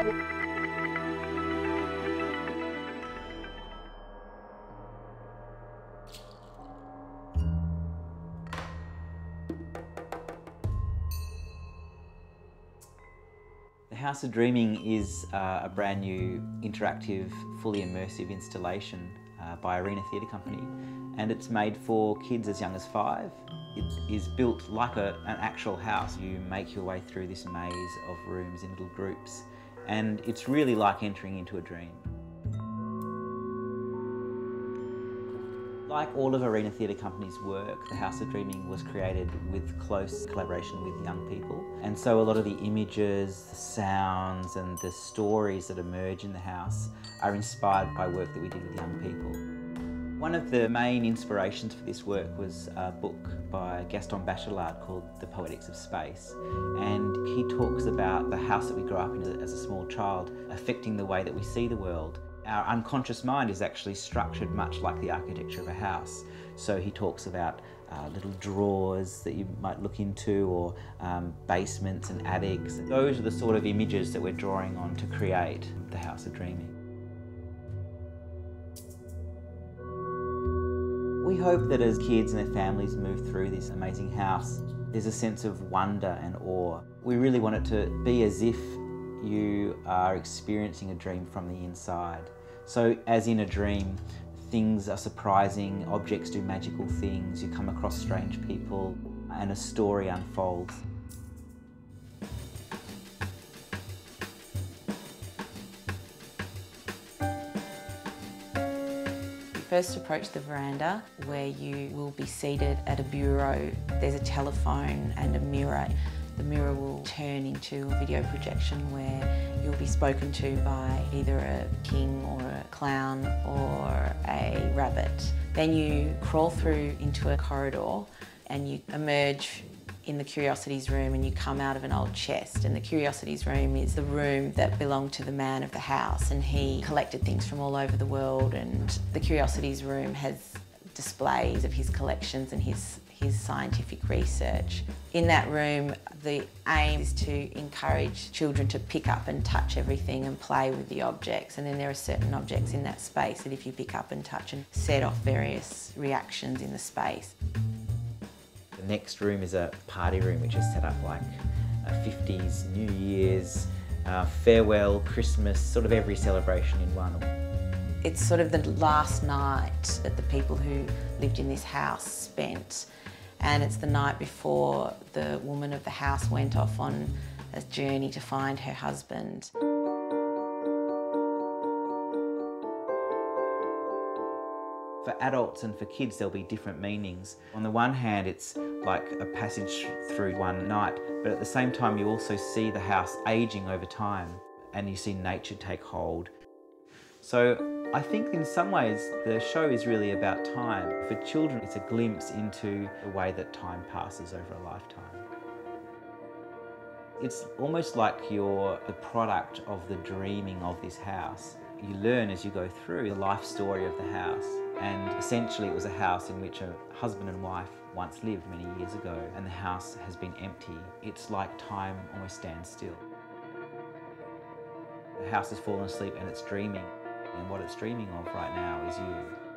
The House of Dreaming is a brand new, interactive, fully immersive installation by Arena Theatre Company, and it's made for kids as young as 5. It is built like an actual house. You make your way through this maze of rooms in little groups, and it's really like entering into a dream. Like all of Arena Theatre Company's work, the House of Dreaming was created with close collaboration with young people. And so a lot of the images, the sounds and the stories that emerge in the house are inspired by work that we did with young people. One of the main inspirations for this work was a book by Gaston Bachelard called The Poetics of Space. And he talks about the house that we grew up in as a small child affecting the way that we see the world. Our unconscious mind is actually structured much like the architecture of a house. So he talks about little drawers that you might look into, or basements and attics. Those are the sort of images that we're drawing on to create the House of Dreaming. We hope that as kids and their families move through this amazing house, there's a sense of wonder and awe. We really want it to be as if you are experiencing a dream from the inside. So as in a dream, things are surprising, objects do magical things, you come across strange people, and a story unfolds. First approach the veranda, where you will be seated at a bureau. There's a telephone and a mirror. The mirror will turn into a video projection where you'll be spoken to by either a king or a clown or a rabbit. Then you crawl through into a corridor and you emerge in the Curiosities room, and you come out of an old chest. And the Curiosities room is the room that belonged to the man of the house, and he collected things from all over the world. And the Curiosities room has displays of his collections and his scientific research. In that room, the aim is to encourage children to pick up and touch everything and play with the objects. And then there are certain objects in that space that if you pick up and touch and set off various reactions in the space. The next room is a party room, which is set up like a 50s, New Year's, farewell, Christmas, sort of every celebration in one. It's sort of the last night that the people who lived in this house spent, and it's the night before the woman of the house went off on a journey to find her husband. For adults and for kids, there'll be different meanings. On the one hand, it's like a passage through one night, but at the same time, you also see the house aging over time, and you see nature take hold. So I think in some ways, the show is really about time. For children, it's a glimpse into the way that time passes over a lifetime. It's almost like you're the product of the dreaming of this house. You learn as you go through the life story of the house. And essentially it was a house in which a husband and wife once lived many years ago, and the house has been empty. It's like time almost stands still. The house has fallen asleep and it's dreaming, and what it's dreaming of right now is you.